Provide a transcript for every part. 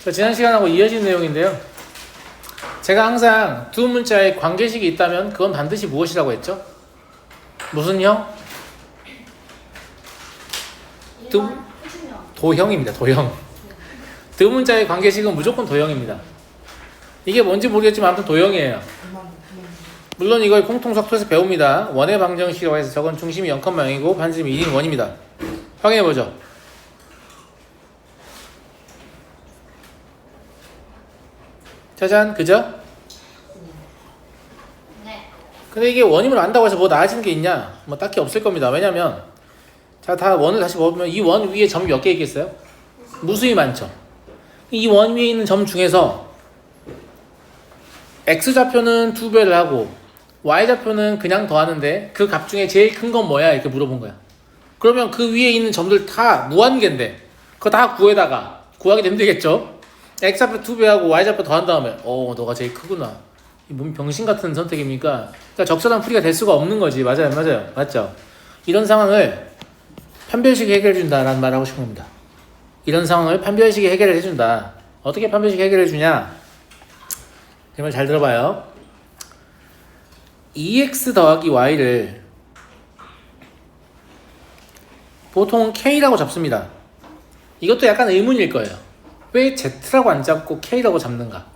자, 지난 시간하고 이어진 내용인데요. 제가 항상 두 문자에 관계식이 있다면 그건 반드시 무엇이라고 했죠? 무슨 형? 도형입니다. 도형. 두 문자의 관계식은 무조건 도형입니다. 이게 뭔지 모르겠지만 아무튼 도형이에요. 물론 이걸 공통석토에서 배웁니다. 원의 방정식이라고 해서 저건 중심이 0,0이고 반지름이 1인 원입니다. 확인해보죠. 짜잔, 그죠? 네. 근데 이게 원임을 안다고 해서 뭐 나아지는 게 있냐? 뭐 딱히 없을 겁니다. 왜냐면 자, 다 원을 다시 보면 이 원 위에 점이 몇 개 있겠어요? 무수히 많죠. 이 원 위에 있는 점 중에서 x좌표는 2배를 하고 y좌표는 그냥 더하는데 그 값 중에 제일 큰 건 뭐야? 이렇게 물어본 거야. 그러면 그 위에 있는 점들 다 무한계인데 그거 다 구해다가 구하기 힘들겠죠? x좌표 2배하고 y좌표 더한 다음에 너가 제일 크구나. 이 몸 병신 같은 선택입니까? 그러니까 적절한 풀이가 될 수가 없는 거지. 맞아요, 맞아요, 맞죠? 이런 상황을 판별식이 해결해준다라는 말을 하고 싶은 겁니다. 이런 상황을 판별식이 해결을 해준다. 어떻게 판별식이 해결해주냐? 이 말 잘 들어봐요. 2x 더하기 y를 보통 k라고 잡습니다. 이것도 약간 의문일 거예요. 왜 z라고 안 잡고 k라고 잡는가?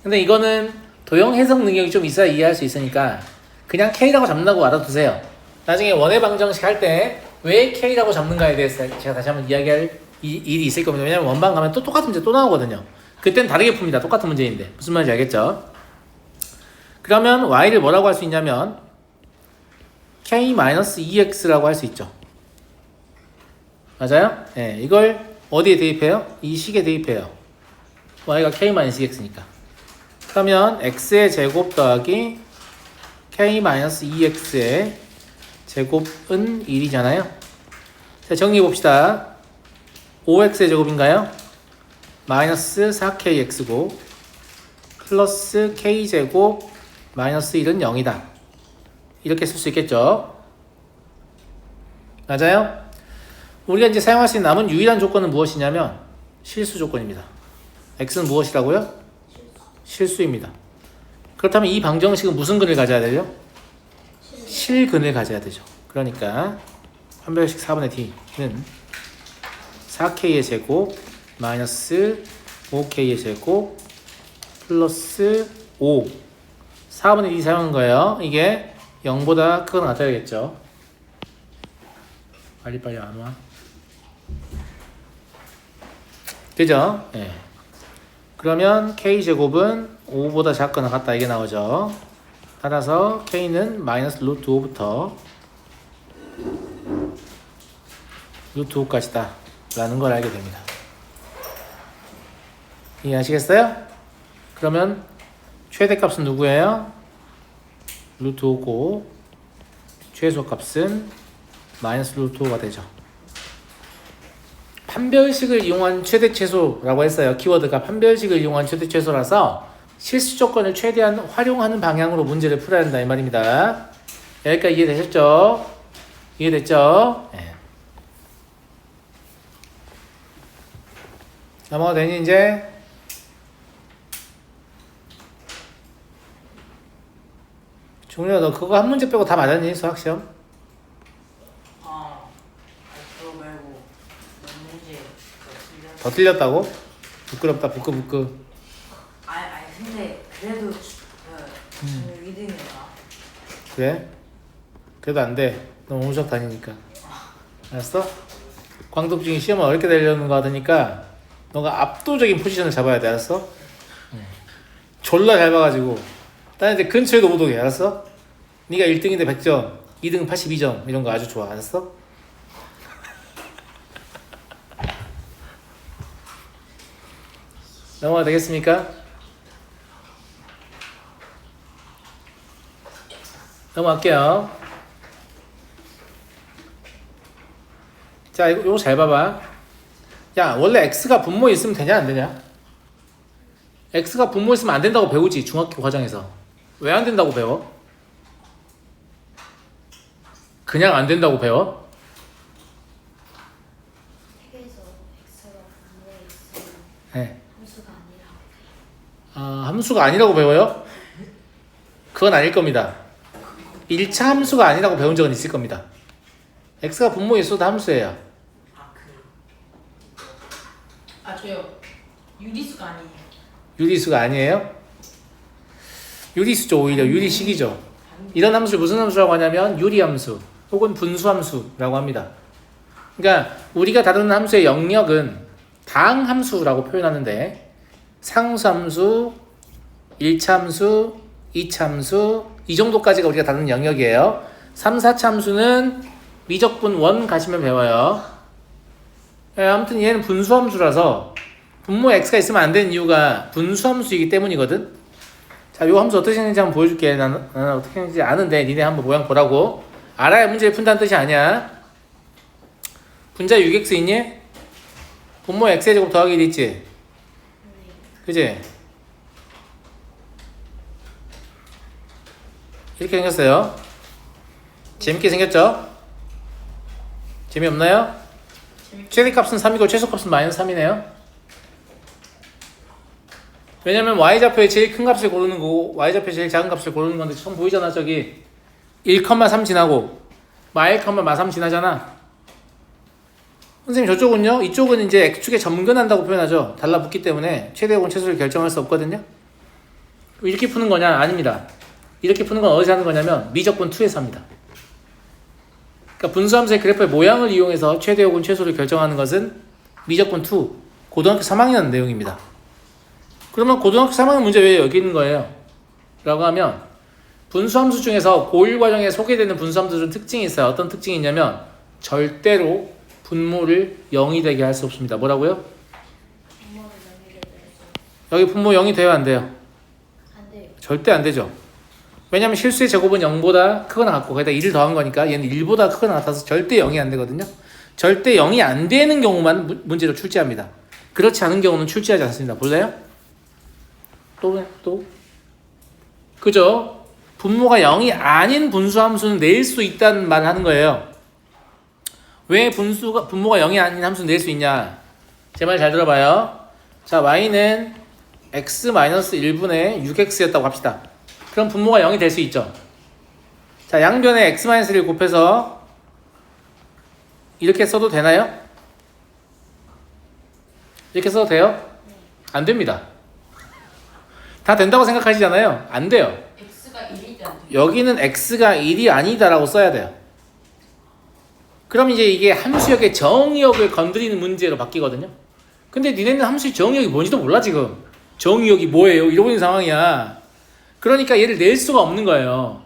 근데 이거는 도형 해석 능력이 좀 있어야 이해할 수 있으니까 그냥 k라고 잡는다고 알아두세요. 나중에 원의 방정식 할 때 왜 k라고 잡는가에 대해서 제가 다시 한번 이야기할 일이 있을 겁니다. 왜냐면 원방 가면 또 똑같은 문제 또 나오거든요. 그땐 다르게 풉니다. 똑같은 문제인데 무슨 말인지 알겠죠? 그러면 y를 뭐라고 할 수 있냐면 k-2x라고 할 수 있죠. 맞아요? 네, 이걸 어디에 대입해요? 이 식에 대입해요. y가 k-2x니까. 그러면 x의 제곱 더하기 k-2x의 제곱은 1이잖아요. 자, 정리해봅시다. 5x의 제곱인가요? 마이너스 4kx고 플러스 k제곱 마이너스 1은 0이다. 이렇게 쓸 수 있겠죠? 맞아요? 우리가 이제 사용할 수 있는 남은 유일한 조건은 무엇이냐면 실수 조건입니다. x는 무엇이라고요? 실수입니다. 그렇다면 이 방정식은 무슨 근을 가져야 되죠? 실근을 가져야 되죠. 그러니까 판별식 4분의 d는 4k의 제곱 마이너스 5k의 제곱 플러스 5 4분의 d 사용한 거예요. 이게 0보다 크거나 같아야겠죠. 빨리빨리 안 와. 그죠? 예. 그러면 k제곱은 5보다 작거나 같다 이게 나오죠. 따라서 k는 마이너스 루트 5부터 루트 5까지다 라는 걸 알게 됩니다. 이해하시겠어요? 그러면 최대값은 누구예요? 루트 5고 최소값은 마이너스 루트 5가 되죠. 판별식을 이용한 최대 최소라고 했어요. 키워드가 판별식을 이용한 최대 최소라서 실수 조건을 최대한 활용하는 방향으로 문제를 풀어야 한다 이 말입니다. 여기까지 이해되셨죠? 이해됐죠? 네. 넘어가 되니 이제? 종료야 너 그거 한 문제 빼고 다 맞았니? 수학시험? 그거 말고 문제 더 틀렸다고? 부끄럽다 부끄부끄. 아니 근데 그래도 저는 2등이야. 그래? 그래도 안 돼. 너 오무석 다니니까. 알았어? 광독중이 시험을 어렵게 내려는 거 같으니까 너가 압도적인 포지션을 잡아야 돼. 알았어? 졸라 잘 봐가지고 딴 애들 근처에도 못 오게. 알았어? 네가 1등인데 100점 2등 82점 이런 거 아주 좋아. 알았어? 넘어가 되겠습니까? 넘어갈게요. 자, 이거 잘 봐봐. 야, 원래 x가 분모 있으면 되냐 안 되냐? x가 분모 있으면 안 된다고 배우지 중학교 과정에서. 왜 안 된다고 배워? 그냥 안 된다고 배워? 책에서 x가 분모에 있으면 네. 함수가 아니라고. 함수가 아니라고 배워요? 그건 아닐 겁니다. 1차 함수가 아니라고 배운 적은 있을 겁니다. x가 분모에 있어도 함수예요. 저요. 유리수가 아니에요. 유리수가 아니에요? 유리수죠. 오히려 유리식이죠. 이런 함수를 무슨 함수라고 하냐면 유리함수 혹은 분수함수라고 합니다. 그러니까 우리가 다루는 함수의 영역은 다항함수라고 표현하는데 상수함수, 1차 함수, 2차 함수 이 정도까지가 우리가 다루는 영역이에요. 3, 4차 함수는 미적분 원 가시면 배워요. 아무튼 얘는 분수함수라서 분모에 x가 있으면 안 되는 이유가 분수함수이기 때문이거든. 자, 요 함수 어떻게 생겼는지 한번 보여줄게. 나는 어떻게 생겼는지 아는데 니네 한번 모양 보라고. 알아야 문제를 푼다는 뜻이 아니야. 분자 6x 있니? 분모 x의 제곱 더하기 1 있지? 그지? 이렇게 생겼어요. 재밌게 생겼죠? 재미없나요? 최대값은 3이고 최소값은 마이너스 3이네요. 왜냐면 y좌표의 제일 큰 값을 고르는 거고 y좌표의 제일 작은 값을 고르는 건데 처음 보이잖아. 저기 1,3 지나고 마1,마3 지나잖아. 선생님 저쪽은요? 이쪽은 이제 x축에 점근한다고 표현하죠. 달라붙기 때문에 최대 혹은 최소를 결정할 수 없거든요. 이렇게 푸는 거냐? 아닙니다. 이렇게 푸는 건 어디서 하는 거냐면 미적분 2에서 합니다. 그러니까 분수함수의 그래프의 모양을 이용해서 최대 혹은 최소를 결정하는 것은 미적분 2 고등학교 3학년 내용입니다. 그러면 고등학교 3학년 문제 왜 여기 있는 거예요? 라고 하면 분수함수 중에서 고1 과정에 소개되는 분수함수들은 특징이 있어요. 어떤 특징이 있냐면 절대로 분모를 0이 되게 할 수 없습니다. 뭐라고요? 분모를 정의를 내서 여기 분모 0이 돼요? 안 돼요? 안 돼요. 절대 안 되죠. 왜냐면 실수의 제곱은 0보다 크거나 같고 거기다 1을 더한 거니까 얘는 1보다 크거나 같아서 절대 0이 안 되거든요. 절대 0이 안 되는 경우만 문제로 출제합니다. 그렇지 않은 경우는 출제하지 않습니다. 볼래요? 또 그죠? 분모가 0이 아닌 분수함수는 낼 수 있다는 말을 하는 거예요. 왜 분모가 0이 아닌 함수는 낼 수 있냐? 제 말 잘 들어봐요. 자, y는 x-1분의 6x였다고 합시다. 그럼 분모가 0이 될 수 있죠. 자, 양변에 x-1 곱해서 이렇게 써도 되나요? 이렇게 써도 돼요? 안 됩니다. 다 된다고 생각하시잖아요. 안 돼요. x가 1일 때 안 돼요. 여기는 x가 1이 아니다라고 써야 돼요. 그럼 이제 이게 함수역의 정의역을 건드리는 문제로 바뀌거든요. 근데 니네는 함수의 정의역이 뭔지도 몰라 지금. 정의역이 뭐예요? 이러고 있는 상황이야. 그러니까 얘를 낼 수가 없는 거예요.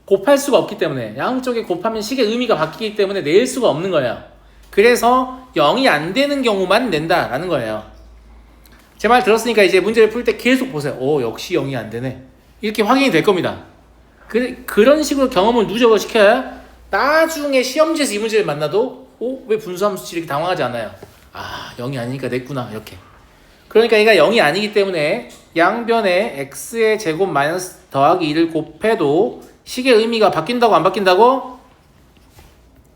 곱할 수가 없기 때문에. 양쪽에 곱하면 식의 의미가 바뀌기 때문에 낼 수가 없는 거예요. 그래서 0이 안 되는 경우만 낸다라는 거예요. 제 말 들었으니까 이제 문제를 풀 때 계속 보세요. 오, 역시 0이 안 되네. 이렇게 확인이 될 겁니다. 그런 식으로 경험을 누적을 시켜야 나중에 시험지에서 이 문제를 만나도 왜 분수함수지 이렇게 당황하지 않아요. 아, 0이 아니니까 냈구나 이렇게. 그러니까 얘가 0이 아니기 때문에 양변에 x의 제곱 마이너스 더하기 2를 곱해도 식의 의미가 바뀐다고 안 바뀐다고?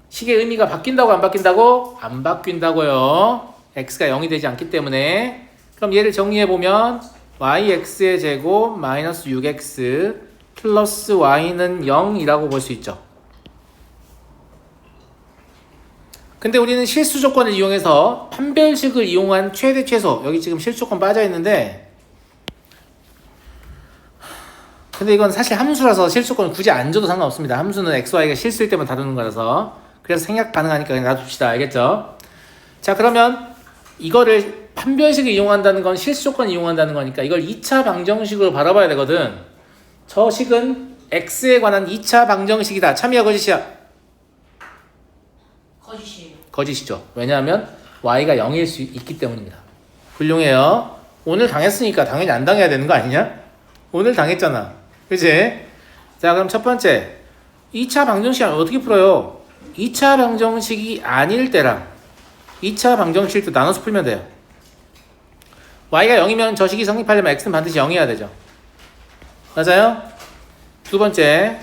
식의 의미가 바뀐다고 안 바뀐다고? 안 바뀐다고요. x가 0이 되지 않기 때문에. 그럼 얘를 정리해보면 yx의 제곱 마이너스 6x 플러스 y는 0이라고 볼 수 있죠. 근데 우리는 실수 조건을 이용해서 판별식을 이용한 최대 최소, 여기 지금 실수 조건 빠져 있는데, 근데 이건 사실 함수라서 실수 조건을 굳이 안 줘도 상관없습니다. 함수는 x, y가 실수일 때만 다루는 거라서. 그래서 생략 가능하니까 그냥 놔둡시다. 알겠죠? 자, 그러면 이거를 판별식을 이용한다는 건 실수 조건을 이용한다는 거니까 이걸 2차 방정식으로 바라봐야 되거든. 저 식은 x에 관한 2차 방정식이다. 참이야 거짓이야? 거짓이에요. 거짓이죠. 왜냐하면 y가 0일 수 있기 때문입니다. 훌륭해요. 오늘 당했으니까 당연히 안 당해야 되는 거 아니냐? 오늘 당했잖아. 그치? 자, 그럼 첫 번째 2차 방정식을 어떻게 풀어요? 2차 방정식이 아닐 때랑 2차 방정식도 나눠서 풀면 돼요. y가 0이면 저 식이 성립하려면 x는 반드시 0이어야 되죠. 맞아요? 두 번째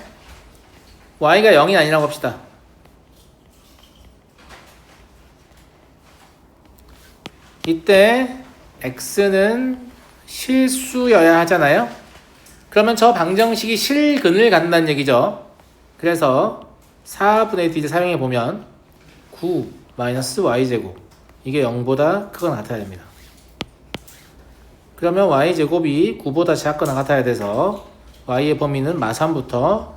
y가 0이 아니라고 합시다. 이때 x는 실수여야 하잖아요. 그러면 저 방정식이 실근을 갖는다는 얘기죠. 그래서 4분의 D를 사용해 보면 9 마이너스 y제곱 이게 0보다 크거나 같아야 됩니다. 그러면 y제곱이 9보다 작거나 같아야 돼서 y의 범위는 마3부터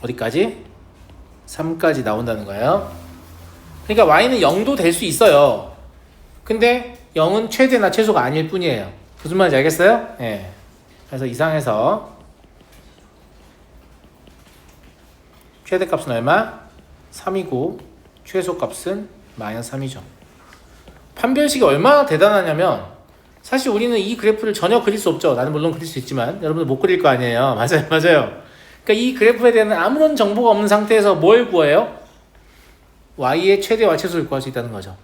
어디까지? 3까지 나온다는 거예요. 그러니까 y는 0도 될 수 있어요. 근데 0은 최대나 최소가 아닐 뿐이에요. 무슨 말인지 알겠어요? 네. 그래서 이상해서 최대값은 얼마? 3이고 최소값은 마이너스 3이죠. 판별식이 얼마나 대단하냐면 사실 우리는 이 그래프를 전혀 그릴 수 없죠. 나는 물론 그릴 수 있지만 여러분들 못 그릴 거 아니에요. 맞아요. 그러니까 이 그래프에 대한 아무런 정보가 없는 상태에서 뭘 구해요? y의 최대와 최소를 구할 수 있다는 거죠.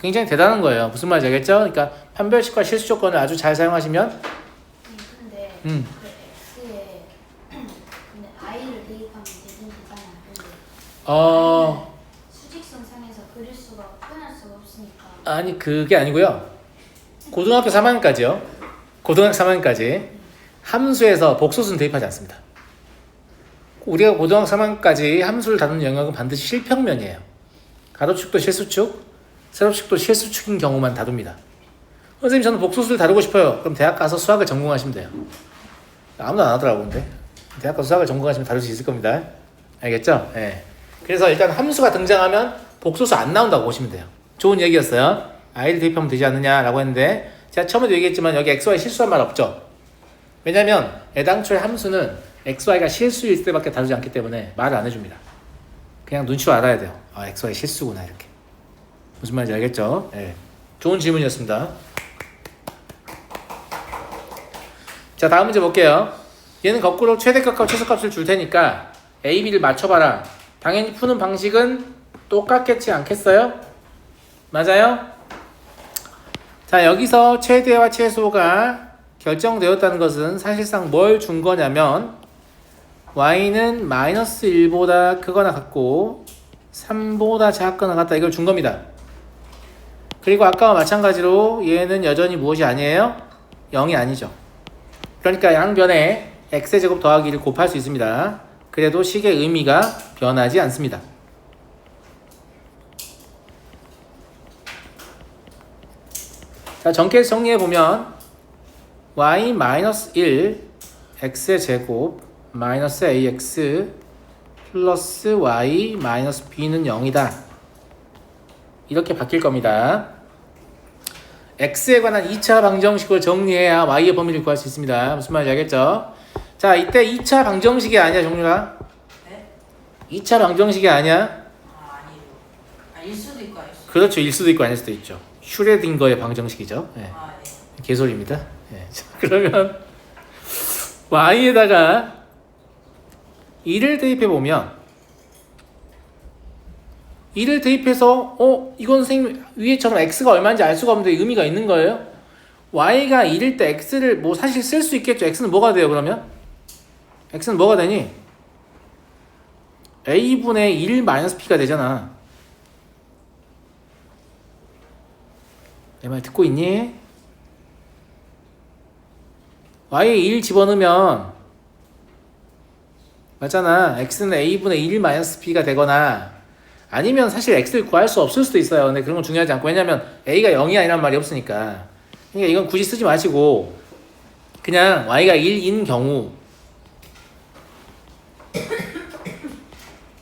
굉장히 대단한 거예요. 무슨 말인지 알겠죠? 그러니까 판별식과 실수 조건을 아주 잘 사용하시면 근데 음. 그 x에 근데 i를 대입하면 되잖아요. 근데 수직선 상에서 그릴 수가 표현할 수가 없으니까. 아니 그게 아니고요. 고등학교 3학년까지요. 고등학교 3학년까지 함수에서 복소수는 대입하지 않습니다. 우리가 고등학교 3학년까지 함수를 다루는 영역은 반드시 실평면이에요. 가로축도 실수축, 세로축도 실수축인 경우만 다룹니다. 선생님 저는 복소수를 다루고 싶어요. 그럼 대학 가서 수학을 전공하시면 돼요. 아무도 안 하더라고 근데. 대학 가서 수학을 전공하시면 다룰 수 있을 겁니다. 알겠죠? 네. 그래서 일단 함수가 등장하면 복소수 안 나온다고 보시면 돼요. 좋은 얘기였어요. i를 대입하면 되지 않느냐라고 했는데 제가 처음에도 얘기했지만 여기 xy 실수한 말 없죠. 왜냐면 애당초에 함수는 xy가 실수일 때밖에 다루지 않기 때문에 말을 안 해줍니다. 그냥 눈치로 알아야 돼요. 아 xy 실수구나 이렇게. 무슨 말인지 알겠죠? 네. 좋은 질문이었습니다. 자 다음 문제 볼게요. 얘는 거꾸로 최대값과 최소값을 줄 테니까 a, b를 맞춰봐라. 당연히 푸는 방식은 똑같겠지 않겠어요? 맞아요? 자 여기서 최대와 최소가 결정되었다는 것은 사실상 뭘 준 거냐면 y는 마이너스 1보다 크거나 같고 3보다 작거나 같다 이걸 준 겁니다. 그리고 아까와 마찬가지로 얘는 여전히 무엇이 아니에요? 0이 아니죠. 그러니까 양변에 x의 제곱 더하기 1을 곱할 수 있습니다. 그래도 식의 의미가 변하지 않습니다. 자, 전개해서 정리해보면 y-1 x의 제곱 마이너스 ax 플러스 y 마이너스 b는 0이다. 이렇게 바뀔 겁니다. x에 관한 2차 방정식을 정리해야 y의 범위를 구할 수 있습니다. 무슨 말인지 알겠죠? 자, 이때 2차 방정식이 아니야, 종류가? 네? 2차 방정식이 아니야? 아니죠. 일 수도 있고 아닐 수도 있고. 그렇죠. 일 수도 있고 아닐 수도 있죠. 슈레딩거의 방정식이죠. 네. 네. 개소리입니다. 네. 자, 그러면 y에다가 1을 대입해보면 1을 대입해서 이건 선생님 위에처럼 x가 얼마인지 알 수가 없는데 의미가 있는 거예요? y가 1일 때 x를 뭐 사실 쓸 수 있겠죠. x는 뭐가 돼요 그러면? x는 뭐가 되니? a분의 1 마이너스 p가 되잖아. 내 말 듣고 있니? y에 1 집어넣으면 맞잖아. x는 a분의 1 마이너스 p가 되거나 아니면 사실 x를 구할 수 없을 수도 있어요. 근데 그런 건 중요하지 않고 왜냐면 a가 0이 아니란 말이 없으니까. 그러니까 이건 굳이 쓰지 마시고 그냥 y가 1인 경우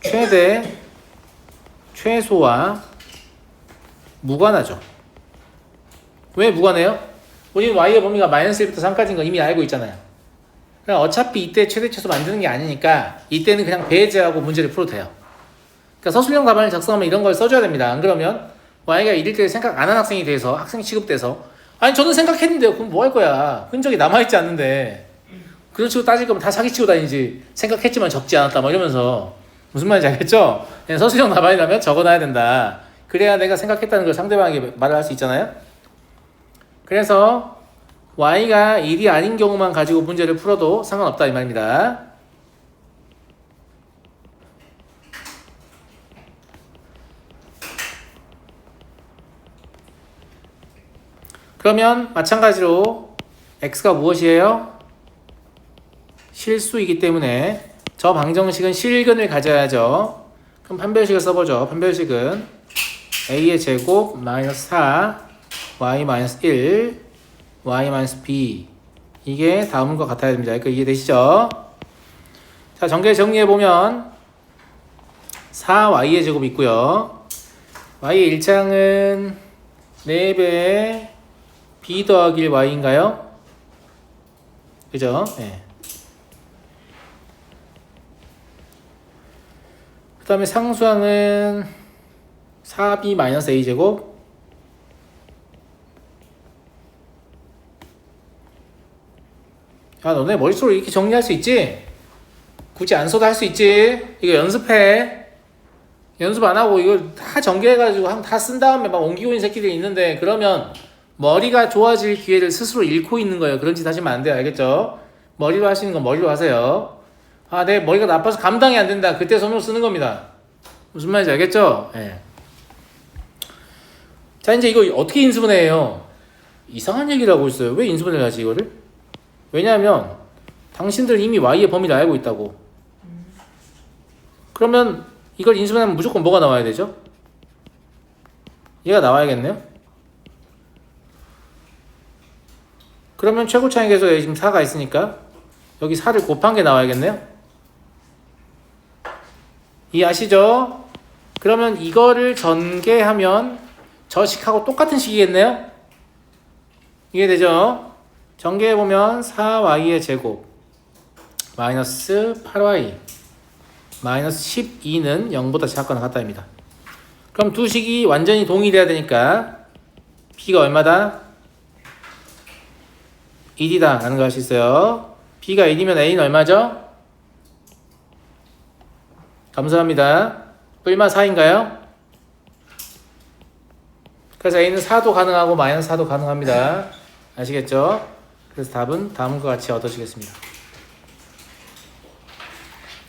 최대, 최소와 무관하죠. 왜 무관해요? 우리는 y의 범위가 마이너스 1부터 3까지인 거 이미 알고 있잖아요. 그럼 어차피 이때 최대 최소 만드는 게 아니니까 이때는 그냥 배제하고 문제를 풀어도 돼요. 그러니까 서술형 답안을 작성하면 이런 걸 써줘야 됩니다. 안 그러면 y가 1일 때 생각 안 한 학생이 돼서 학생 취급돼서 아니 저는 생각했는데요. 그럼 뭐 할 거야. 흔적이 남아있지 않는데 그런 식으로 따질 거면 다 사기치고 다니지 생각했지만 적지 않았다 뭐 이러면서 무슨 말인지 알겠죠? 그냥 서술형 답안이라면 적어놔야 된다. 그래야 내가 생각했다는 걸 상대방에게 말을 할 수 있잖아요. 그래서 y가 1이 아닌 경우만 가지고 문제를 풀어도 상관없다 이 말입니다. 그러면 마찬가지로 x가 무엇이에요? 실수이기 때문에 저 방정식은 실근을 가져야죠. 그럼 판별식을 써보죠. 판별식은 a의 제곱 마이너스 4 y 마이너스 1 y 마이너스 b 이게 다음과 같아야 됩니다. 그러니까 이해되시죠? 자, 전개 정리해보면 4y의 제곱이 있고요. y의 1창은 4배의 b 더하기 y인가요? 그죠? 네. 그 다음에 상수항은 4b 마이너스 a 제곱 야, 너네 머릿속으로 이렇게 정리할 수 있지? 굳이 안 써도 할 수 있지? 이거 연습해. 연습 안 하고 이걸 다 전개해가지고 다 쓴 다음에 막 옮기고 있는 새끼들이 있는데 그러면 머리가 좋아질 기회를 스스로 잃고 있는 거예요. 그런 짓 하시면 안 돼요. 알겠죠? 머리로 하시는 건 머리로 하세요. 아, 내 머리가 나빠서 감당이 안 된다. 그때 손으로 쓰는 겁니다. 무슨 말인지 알겠죠? 예. 자, 이제 이거 어떻게 인수분해해요? 이상한 얘기를 하고 있어요. 왜 인수분해를 하지, 이거를? 왜냐하면 당신들 이미 y의 범위를 알고 있다고. 그러면 이걸 인수분해하면 무조건 뭐가 나와야 되죠? 얘가 나와야겠네요? 그러면 최고차이 계속에 지금 4가 있으니까 여기 4를 곱한 게 나와야겠네요? 이해하시죠? 그러면 이거를 전개하면 저 식하고 똑같은 식이겠네요? 이해되죠? 전개해보면 4y의 제곱 마이너스 8y 마이너스 12는 0보다 작거나 같다입니다. 그럼 두 식이 완전히 동일해야 되니까 b가 얼마다? 1이다 라는 걸 알 수 있어요. b가 1이면 a는 얼마죠? 감사합니다. 뿔마 4인가요? 그래서 a는 4도 가능하고 마이너스 4도 가능합니다. 아시겠죠? 그래서 답은 다음과 같이 얻어지겠습니다.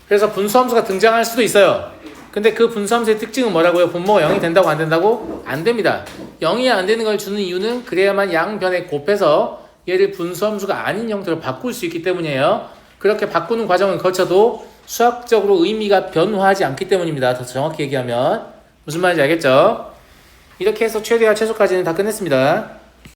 그래서 분수함수가 등장할 수도 있어요. 근데 그 분수함수의 특징은 뭐라고요? 분모가 0이 된다고 안 된다고? 안 됩니다. 0이 안 되는 걸 주는 이유는 그래야만 양변에 곱해서 얘를 분수함수가 아닌 형태로 바꿀 수 있기 때문이에요. 그렇게 바꾸는 과정을 거쳐도 수학적으로 의미가 변화하지 않기 때문입니다. 더 정확히 얘기하면 무슨 말인지 알겠죠? 이렇게 해서 최대와 최소까지는 다 끝냈습니다.